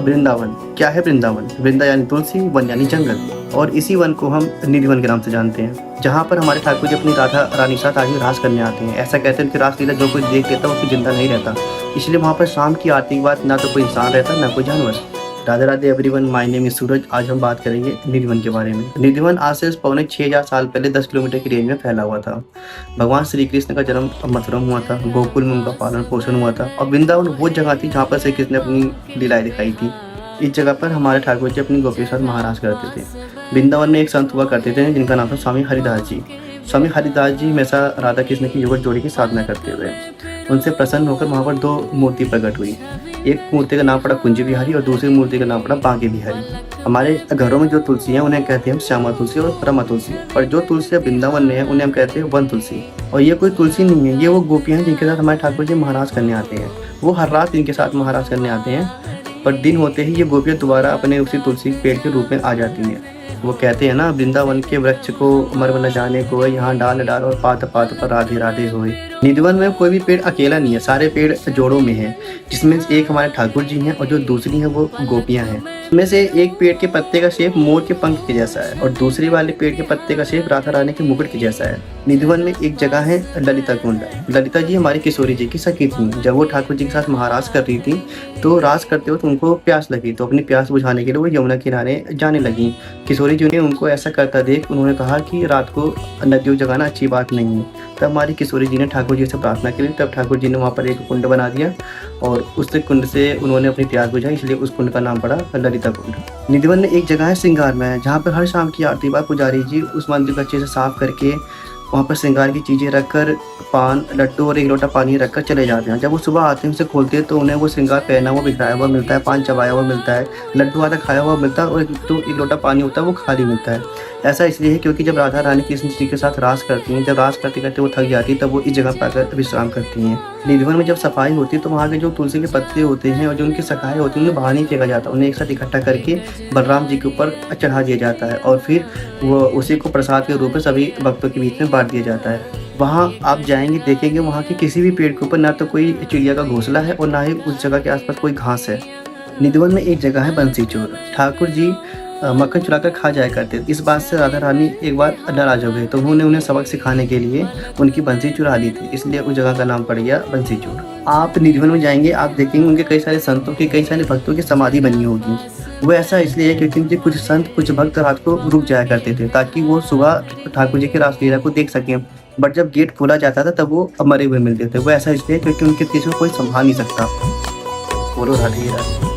वृंदावन। क्या है वृंदावन? वृंदा यानी तुलसी, वन यानी जंगल, और इसी वन को हम निधिवन के नाम से जानते हैं, जहाँ पर हमारे ठाकुर जी अपनी राधा रानी के साथ आगे रास करने आते हैं। ऐसा कहते हैं कि रासलीला जो कोई देख लेता है उसकी जिंदा नहीं रहता, इसलिए वहाँ पर शाम की आरती के बाद ना तो कोई इंसान रहता ना कोई जानवर। Radhe Radhe everyone, my name is Suraj. आज हम बात करेंगे निधिवन के बारे में। निधिवन आज से पौने 6000 साल पहले 10 किलोमीटर की रेंज में फैला हुआ था। भगवान श्री कृष्ण का जन्म मथुरा में हुआ था, गोकुल में उनका पालन पोषण हुआ था, और वृंदावन वो जगह थी जहाँ पर श्री कृष्ण ने अपनी लीलाएं दिखाई थी। इस जगह पर हमारे ठाकुर जी अपनी गोपियों के साथ महाराज करते थे। वृंदावन में एक संत हुआ करते थे जिनका नाम था स्वामी हरिदास जी। स्वामी हरिदास जी हमेशा राधा कृष्ण की युगल जोड़ी की साधना करते हुए उनसे प्रसन्न होकर वहाँ पर 2 मूर्ति प्रकट हुई। एक मूर्ति का नाम पड़ा कुंज बिहारी और दूसरी मूर्ति का नाम पड़ा बांके बिहारी। हमारे घरों में जो तुलसी है उन्हें कहते हैं हम श्यामा तुलसी और परमा तुलसी, और जो तुलसी वृंदावन में है उन्हें हम कहते हैं वन तुलसी। और ये कोई तुलसी नहीं है, ये वो गोपियाँ हैं जिनके साथ हमारे ठाकुर जी महाराज करने आते हैं। वो हर रात इनके साथ महाराज करने आते हैं, पर दिन होते ही ये गोपियाँ दोबारा अपने उसी तुलसी पेड़ के रूप में आ जाती हैं। वो कहते हैं ना, वृंदावन के वृक्ष को मर्म न जाने को, यहाँ डाल डाल और पात पात पर राधे राधे होए। निधिवन में कोई भी पेड़ अकेला नहीं है, सारे पेड़ जोड़ों में है, जिसमें एक हमारे ठाकुर जी हैं और जो दूसरी है वो गोपियां हैं। इनमें से एक पेड़ के पत्ते का शेप मोर के पंख के जैसा है और दूसरी वाले पेड़ के पत्ते का शेप राधा रानी के मुकुट के जैसा है। निधिवन में एक जगह है ललिता कुंड। ललिता जी हमारी किशोरी जी की सखी थी। जब वो ठाकुर जी के साथ महाराज कर रही थी तो राज करते वक्त उनको प्यास लगी, तो अपनी प्यास बुझाने के लिए वो यमुना किनारे जाने लगी। किशोरी जी ने उनको ऐसा करता देख उन्होंने कहा कि रात को नदियों जगाना अच्छी बात नहीं है। तब हमारी किशोरी जी ने ठाकुर जी से प्रार्थना की, तब ठाकुर जी ने वहाँ पर एक कुंड बना दिया और उस कुंड से उन्होंने अपनी प्यास बुझाई, इसलिए उस कुंड का नाम पड़ा ललिता कुंड। निधिवन में एक जगह है श्रृंगार में, जहाँ पर हर शाम की आरती बाद पुजारी जी उस मंदिर को अच्छे से साफ करके वहाँ पर श्रृंगार की चीज़ें रखकर पान, लड्डू और एक लोटा पानी रखकर चले जाते हैं। जब वो सुबह आते हैं उसे खोलते हैं तो उन्हें वो श्रृंगार पहना हुआ बिखराया हुआ मिलता है, पान चबाया हुआ मिलता है, लड्डू आधा खाया हुआ मिलता है और जो एक लोटा पानी होता है वो खाली मिलता है। ऐसा इसलिए है क्योंकि जब राधा रानी कृष्ण जी के साथ रास करती हैं, जब रास करते करते वो थक जाती है तब वो इस जगह पर आकर विश्राम करती हैं। निधिवन में जब सफाई होती है तो वहाँ के जो तुलसी के पत्ते होते हैं और जो उनकी शाखाएं होती हैं उन्हें बाहर नहीं फेंका जाता, उन्हें एक साथ इकट्ठा करके बलराम जी के ऊपर चढ़ा दिया जाता है और फिर वो उसी को प्रसाद के रूप में सभी भक्तों के बीच में बांट दिया जाता है। वहाँ आप जाएंगे देखेंगे वहाँ के किसी भी पेड़ के ऊपर ना तो कोई चिड़िया का घोंसला है और ना ही उस जगह के आसपास कोई घास है। निधिवन में एक जगह है बंसी चोर। ठाकुर जी मक्खन चुराकर खा जाया करते थे। इस बात से राधा रानी एक बार नाराज हो गए तो उन्होंने उन्हें सबक सिखाने के लिए उनकी बंसी चुरा ली थी, इसलिए उस जगह का नाम पड़ गया बंसी चोर। आप निधिवन में जाएंगे आप देखेंगे उनके कई सारे संतों की, कई सारे भक्तों की समाधि बनी होगी। वो ऐसा इसलिए है क्योंकि उनके कुछ संत कुछ भक्त रात को रुक जाया करते थे ताकि वो सुबह ठाकुर जी की रासलीला को देख सकें, बट जब गेट खोला जाता था तब वो मरे हुए मिलते थे। वो ऐसा इसलिए क्योंकि उनके पीछे कोई संभाल नहीं सकता। बोलो राधे राधे।